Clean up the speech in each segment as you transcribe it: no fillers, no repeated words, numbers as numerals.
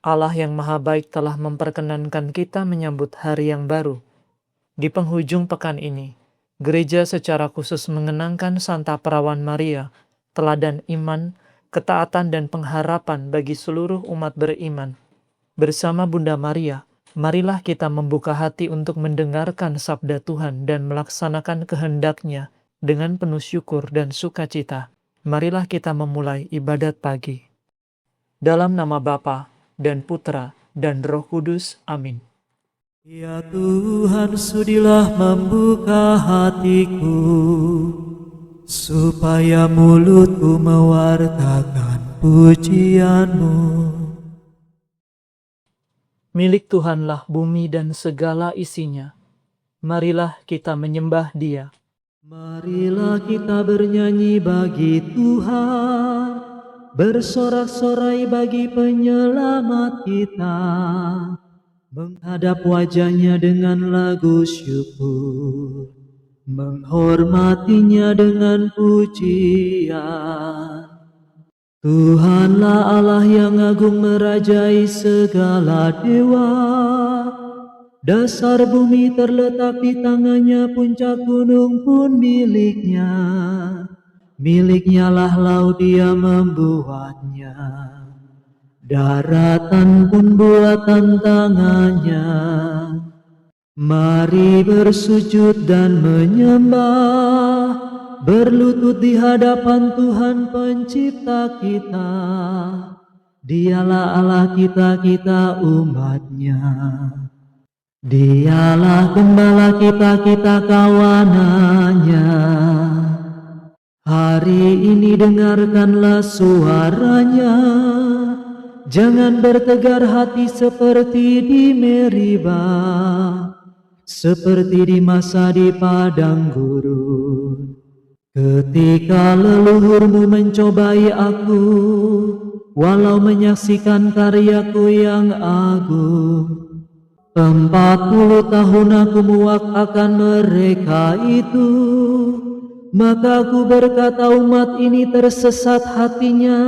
Allah yang Maha Baik telah memperkenankan kita menyambut hari yang baru. Di penghujung pekan ini, gereja secara khusus mengenangkan Santa Perawan Maria, teladan iman, ketaatan dan pengharapan bagi seluruh umat beriman. Bersama Bunda Maria, marilah kita membuka hati untuk mendengarkan sabda Tuhan dan melaksanakan kehendak-Nya dengan penuh syukur dan sukacita. Marilah kita memulai ibadat pagi. Dalam nama Bapa dan Putra dan Roh Kudus. Amin. Ya Tuhan, sudilah membuka hatiku, supaya mulutku mewartakan pujian-Mu. Milik Tuhanlah bumi dan segala isinya. Marilah kita menyembah Dia. Marilah kita bernyanyi bagi Tuhan, bersorak-sorai bagi penyelamat kita, menghadap wajah-Nya dengan lagu syukur, menghormati-Nya dengan pujian. Tuhanlah Allah yang agung merajai segala dewa, dasar bumi terletak di tangan-Nya, puncak gunung pun milik-Nya. Milik-Nya lah laut, Dia membuatnya, daratan pun buatan tangan-Nya. Mari bersujud dan menyembah, berlutut di hadapan Tuhan pencipta kita. Dialah Allah kita, kita umat-Nya. Dialah gembala kita, kita kawanan-Nya. Hari ini dengarkanlah suara-Nya. Jangan bertegar hati seperti di Meribah, seperti di masa di padang gurun, ketika leluhurmu mencobai aku, walau menyaksikan karyaku yang agung. 40 tahun aku muak akan mereka itu, maka aku berkata, umat ini tersesat hatinya,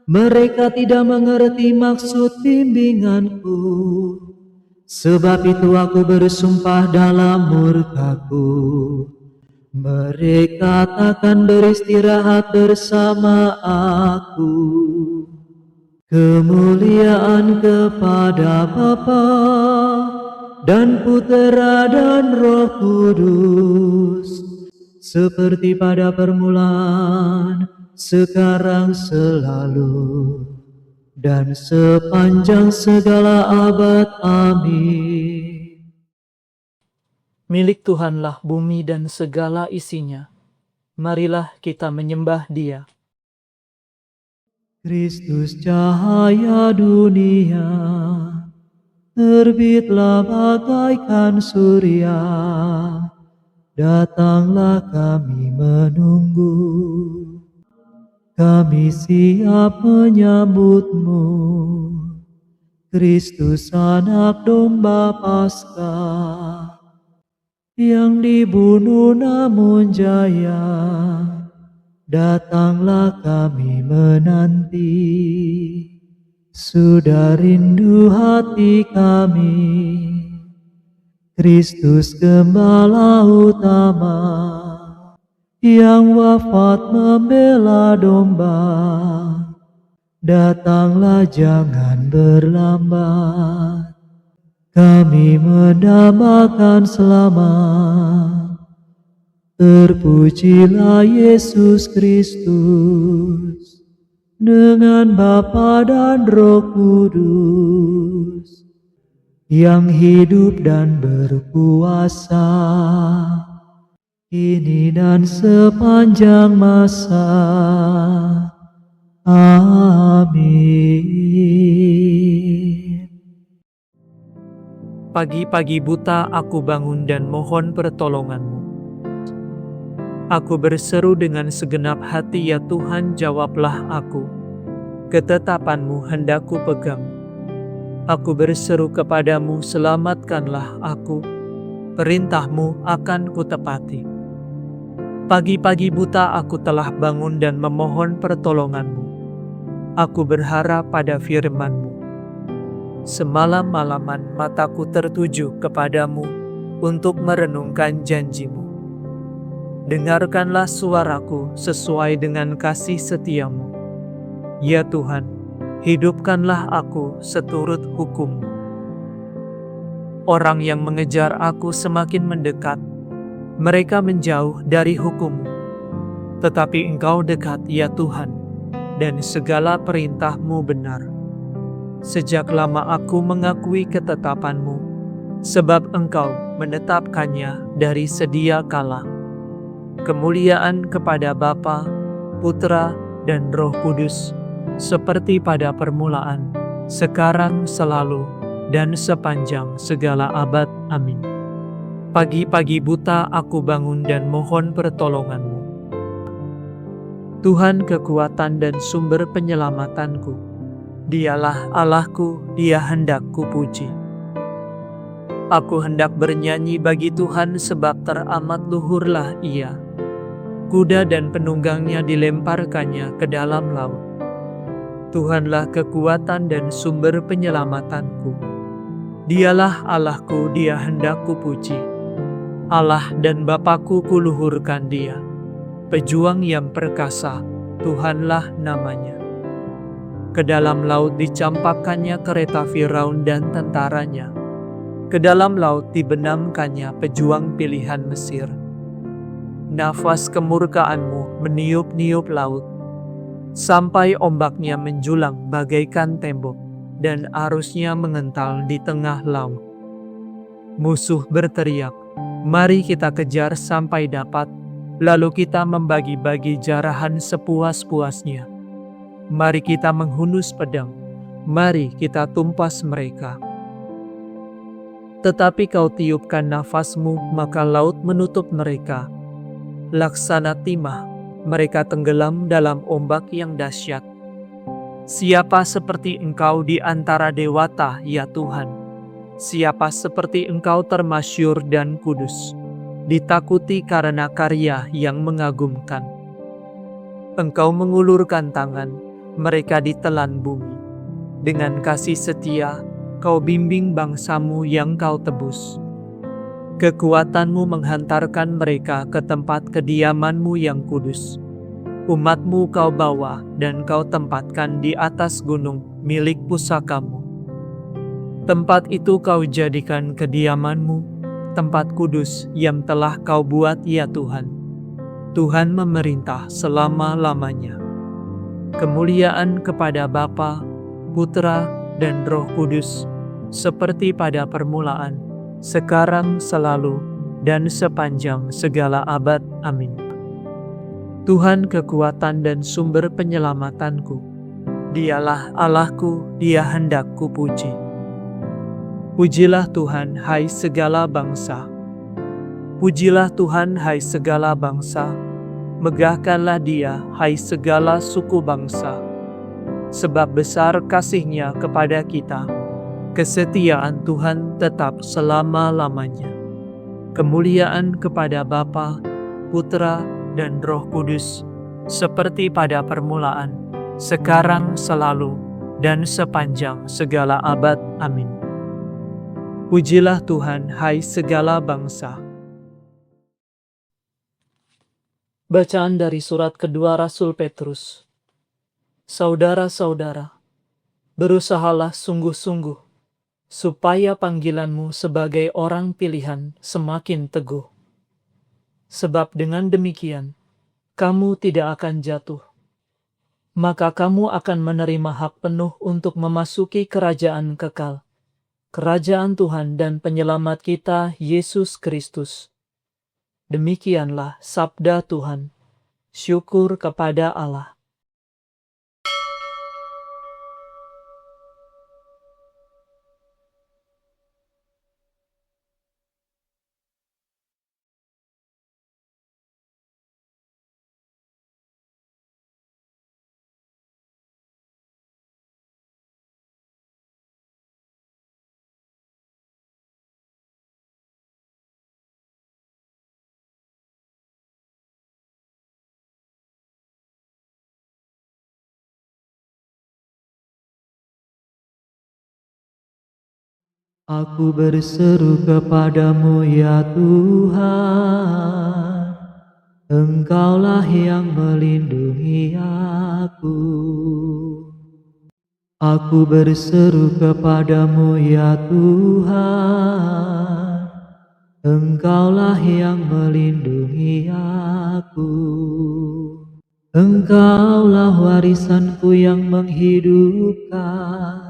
mereka tidak mengerti maksud bimbinganku. Sebab itu aku bersumpah dalam murkaku, mereka takkan beristirahat bersama aku. Kemuliaan kepada Bapa dan Putera dan Roh Kudus, seperti pada permulaan, sekarang, selalu, dan sepanjang segala abad. Amin. Milik Tuhanlah bumi dan segala isinya. Marilah kita menyembah Dia. Kristus cahaya dunia, terbitlah bagaikan surya, datanglah kami menunggu, kami siap menyambut-Mu. Kristus anak domba Paskah, yang dibunuh namun jaya, datanglah kami menanti. Sudah rindu hati kami, Kristus gembala utama, yang wafat membela domba. Datanglah, jangan berlambat, kami mendambakan selamat. Terpujilah Yesus Kristus, dengan Bapa dan Roh Kudus, yang hidup dan berkuasa, kini dan sepanjang masa. Amin. Pagi-pagi buta aku bangun dan mohon pertolongan-Mu. Aku berseru dengan segenap hati, ya Tuhan, jawablah aku. Ketetapan-Mu hendak ku pegang. Aku berseru kepadamu, selamatkanlah aku. Perintah-Mu akan kutepati. Pagi-pagi buta aku telah bangun dan memohon pertolongan-Mu. Aku berharap pada firman-Mu. Semalam-malaman mataku tertuju kepadamu untuk merenungkan janjimu. Dengarkanlah suaraku sesuai dengan kasih setiamu. Ya Tuhan, hidupkanlah aku seturut hukum-Mu. Orang yang mengejar aku semakin mendekat, mereka menjauh dari hukum-Mu. Tetapi Engkau dekat, ya Tuhan, dan segala perintah-Mu benar. Sejak lama aku mengakui ketetapan-Mu, sebab Engkau menetapkannya dari sedia kala. Kemuliaan kepada Bapa, Putra, dan Roh Kudus, seperti pada permulaan, sekarang, selalu, dan sepanjang segala abad. Amin. Pagi-pagi buta aku bangun dan mohon pertolongan-Mu. Tuhan kekuatan dan sumber penyelamatanku, Dialah Allahku, Dia hendak kupuji. Aku hendak bernyanyi bagi Tuhan sebab teramat luhurlah Ia. Kuda dan penunggangnya dilemparkannya ke dalam laut. Tuhanlah kekuatan dan sumber penyelamatanku. Dialah Allahku, Dia hendak kupuji. Allah dan Bapakku kuluhurkan Dia. Pejuang yang perkasa, Tuhanlah namanya. Ke dalam laut dicampakkannya kereta Firaun dan tentaranya. Ke dalam laut dibenamkannya pejuang pilihan Mesir. Nafas kemurkaan-Mu meniup-niup laut, sampai ombaknya menjulang bagaikan tembok, dan arusnya mengental di tengah laut. Musuh berteriak, "Mari kita kejar sampai dapat, lalu kita membagi-bagi jarahan sepuas-puasnya. Mari kita menghunus pedang, mari kita tumpas mereka." Tetapi Kau tiupkan nafas-Mu, maka laut menutup mereka. Laksana timah, mereka tenggelam dalam ombak yang dahsyat. Siapa seperti Engkau di antara dewata, ya Tuhan? Siapa seperti Engkau termasyur dan kudus, ditakuti karena karya yang mengagumkan. Engkau mengulurkan tangan, mereka ditelan bumi. Dengan kasih setia, Kau bimbing bangsa-Mu yang Kau tebus. Kekuatan-Mu menghantarkan mereka ke tempat kediaman-Mu yang kudus. Umat-Mu Kau bawa dan Kau tempatkan di atas gunung milik pusaka-Mu. Tempat itu Kau jadikan kediaman-Mu, tempat kudus yang telah Kau buat, ya Tuhan. Tuhan memerintah selama-lamanya. Kemuliaan kepada Bapa, Putra, dan Roh Kudus, seperti pada permulaan, sekarang, selalu, dan sepanjang segala abad. Amin. Tuhan kekuatan dan sumber penyelamatanku, Dialah Allahku, Dia hendak kupuji. Pujilah Tuhan, hai segala bangsa. Pujilah Tuhan, hai segala bangsa. Megahkanlah Dia, hai segala suku bangsa. Sebab besar kasih-Nya kepada kita. Kesetiaan Tuhan tetap selama-lamanya. Kemuliaan kepada Bapa, Putra, dan Roh Kudus, seperti pada permulaan, sekarang, selalu, dan sepanjang segala abad. Amin. Pujilah Tuhan, hai segala bangsa. Bacaan dari surat kedua Rasul Petrus. Saudara-saudara, berusahalah sungguh-sungguh supaya panggilanmu sebagai orang pilihan semakin teguh. Sebab dengan demikian, kamu tidak akan jatuh. Maka kamu akan menerima hak penuh untuk memasuki kerajaan kekal, kerajaan Tuhan dan penyelamat kita, Yesus Kristus. Demikianlah sabda Tuhan. Syukur kepada Allah. Aku berseru kepadamu ya Tuhan, Engkaulah yang melindungi aku. Aku berseru kepadamu ya Tuhan, Engkaulah yang melindungi aku. Engkaulah warisanku yang menghidupkan,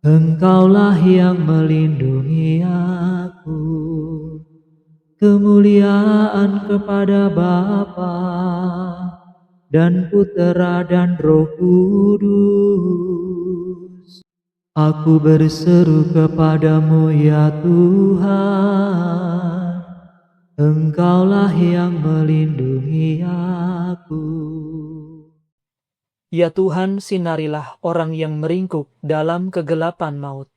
Engkaulah yang melindungi aku. Kemuliaan kepada Bapa dan Putera dan Roh Kudus. Aku berseru kepadamu ya Tuhan, Engkaulah yang melindungi aku. Ya Tuhan, sinarilah orang yang meringkuk dalam kegelapan maut.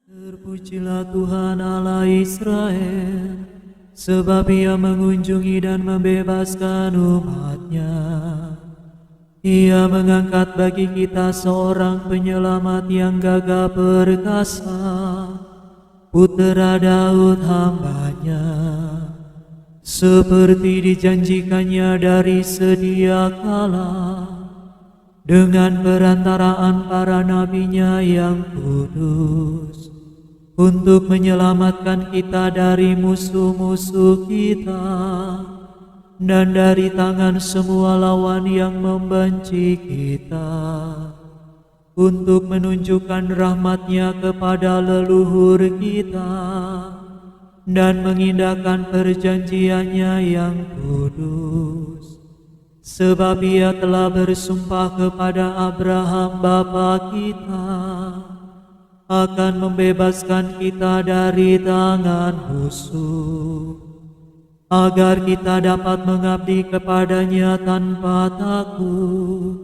Terpujilah Tuhan Allah Israel, sebab Ia mengunjungi dan membebaskan umat-Nya. Ia mengangkat bagi kita seorang penyelamat yang gagah perkasa, Putera Daud hamba-Nya. Seperti dijanjikannya dari sedia kala, dengan perantaraan para nabi-Nya yang kudus, untuk menyelamatkan kita dari musuh-musuh kita, dan dari tangan semua lawan yang membenci kita, untuk menunjukkan rahmat-Nya kepada leluhur kita, dan mengindahkan perjanjian-Nya yang kudus. Sebab Ia telah bersumpah kepada Abraham bapa kita, akan membebaskan kita dari tangan musuh, agar kita dapat mengabdi kepada-Nya tanpa takut,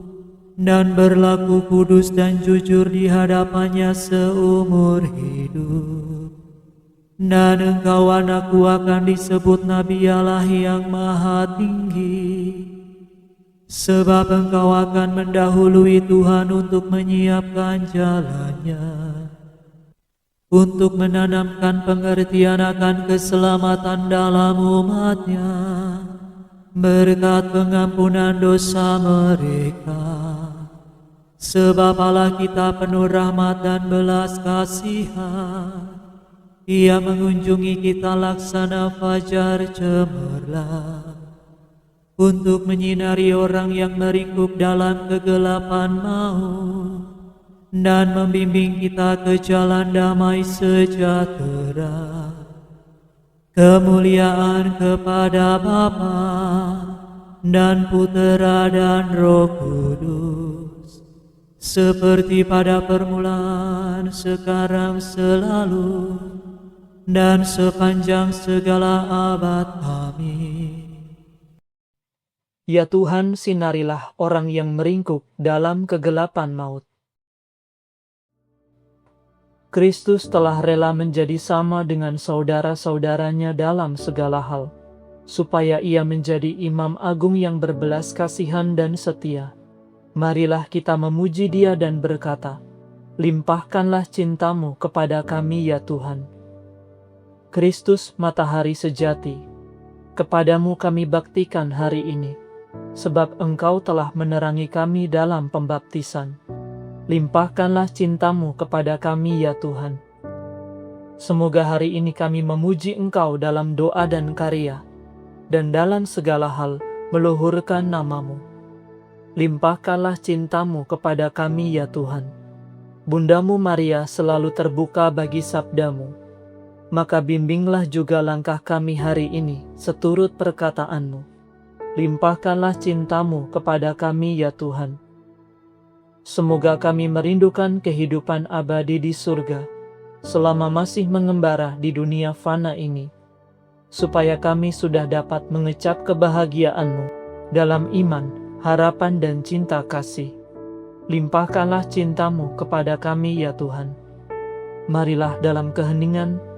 dan berlaku kudus dan jujur di hadapan-Nya seumur hidup. Dan engkau anakku akan disebut Nabi Allah yang Maha Tinggi, sebab engkau akan mendahului Tuhan untuk menyiapkan jalan-Nya, untuk menanamkan pengertian akan keselamatan dalam umat-Nya, berkat pengampunan dosa mereka. Sebab Allah kita penuh rahmat dan belas kasihan, Ia mengunjungi kita laksana fajar cemerlang, untuk menyinari orang yang meringkuk dalam kegelapan maut, dan membimbing kita ke jalan damai sejahtera. Kemuliaan kepada Bapa dan Putera dan Roh Kudus, seperti pada permulaan, sekarang, selalu, dan sepanjang segala abad. Amin. Ya Tuhan, sinarilah orang yang meringkuk dalam kegelapan maut. Kristus telah rela menjadi sama dengan saudara-saudaranya dalam segala hal, supaya Ia menjadi Imam Agung yang berbelas kasihan dan setia. Marilah kita memuji Dia dan berkata, limpahkanlah cinta-Mu kepada kami ya Tuhan. Kristus, matahari sejati, kepadamu kami baktikan hari ini, sebab Engkau telah menerangi kami dalam pembaptisan. Limpahkanlah cinta-Mu kepada kami ya Tuhan. Semoga hari ini kami memuji Engkau dalam doa dan karya, dan dalam segala hal meluhurkan nama-Mu. Limpahkanlah cinta-Mu kepada kami ya Tuhan. Bundamu Maria selalu terbuka bagi sabda-Mu, maka bimbinglah juga langkah kami hari ini seturut perkataan-Mu. Limpahkanlah cinta-Mu kepada kami ya Tuhan. Semoga kami merindukan kehidupan abadi di surga, selama masih mengembara di dunia fana ini, supaya kami sudah dapat mengecap kebahagiaan-Mu dalam iman, harapan dan cinta kasih. Limpahkanlah cinta-Mu kepada kami ya Tuhan. Marilah dalam keheningan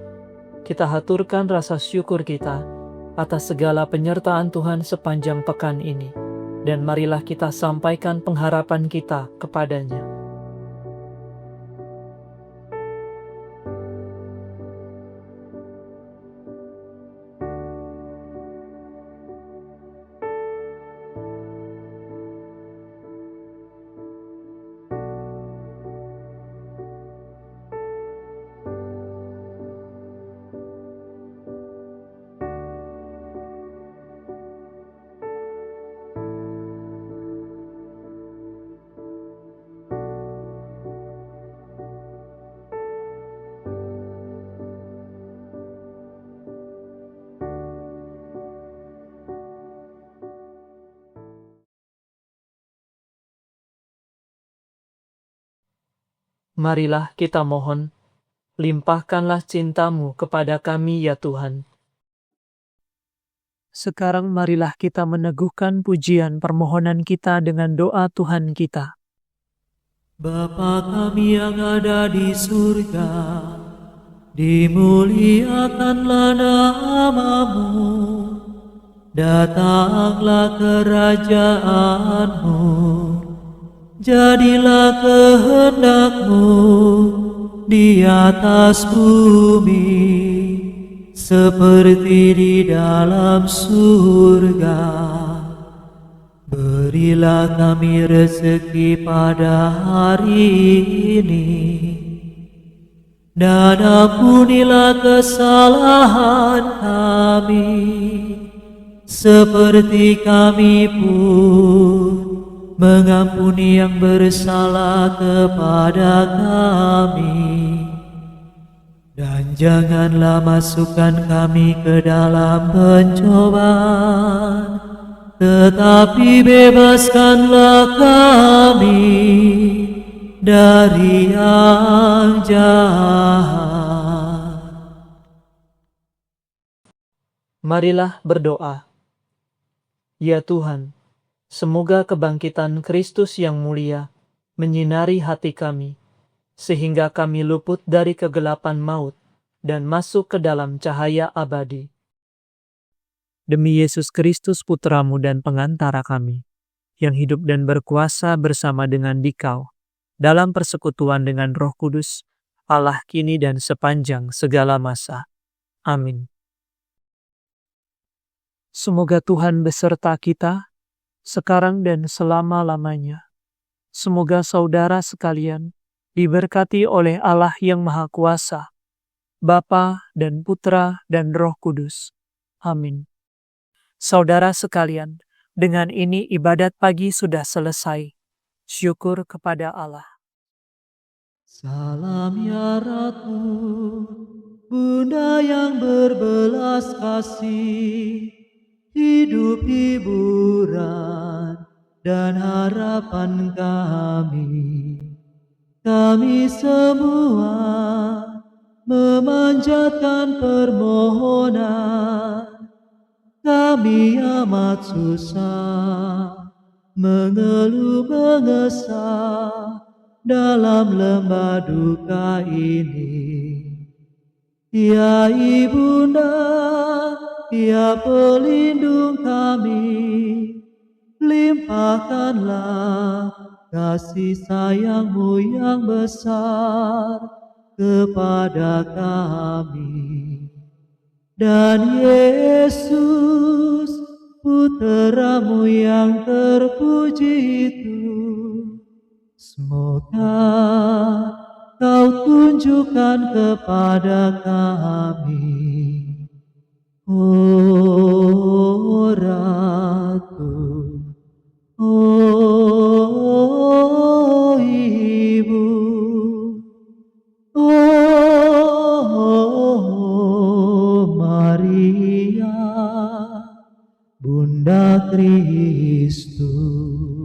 kita haturkan rasa syukur kita atas segala penyertaan Tuhan sepanjang pekan ini, dan marilah kita sampaikan pengharapan kita kepada-Nya. Marilah kita mohon, limpahkanlah cinta-Mu kepada kami ya Tuhan. Sekarang marilah kita meneguhkan pujian permohonan kita dengan doa Tuhan kita. Bapa kami yang ada di surga, dimuliakanlah nama-Mu, datanglah kerajaan-Mu, jadilah kehendak-Mu di atas bumi seperti di dalam surga. Berilah kami rezeki pada hari ini, dan ampunilah kesalahan kami, seperti kami pun mengampuni yang bersalah kepada kami. Dan janganlah masukkan kami ke dalam pencobaan, tetapi bebaskanlah kami dari yang jahat. Marilah berdoa. Ya Tuhan, semoga kebangkitan Kristus yang mulia menyinari hati kami, sehingga kami luput dari kegelapan maut dan masuk ke dalam cahaya abadi. Demi Yesus Kristus Putra-Mu dan pengantara kami, yang hidup dan berkuasa bersama dengan Dikau, dalam persekutuan dengan Roh Kudus, Allah kini dan sepanjang segala masa. Amin. Semoga Tuhan beserta kita, sekarang dan selama-lamanya. Semoga saudara sekalian diberkati oleh Allah yang Maha Kuasa, Bapa dan Putra dan Roh Kudus. Amin. Saudara sekalian, dengan ini ibadat pagi sudah selesai. Syukur kepada Allah. Salam ya Ratu, Bunda yang berbelas kasih, hidup hiburan dan harapan kami. Kami semua memanjatkan permohonan, kami amat susah, mengeluh mengesah dalam lembah duka ini. Ya Ibunda, ya pelindung kami, limpahkanlah kasih sayang-Mu yang besar kepada kami. Dan Yesus, Putra-Mu yang terpuji itu, semoga Kau tunjukkan kepada kami. Oh Ratu, oh Ibu, oh Maria, Bunda Kristus.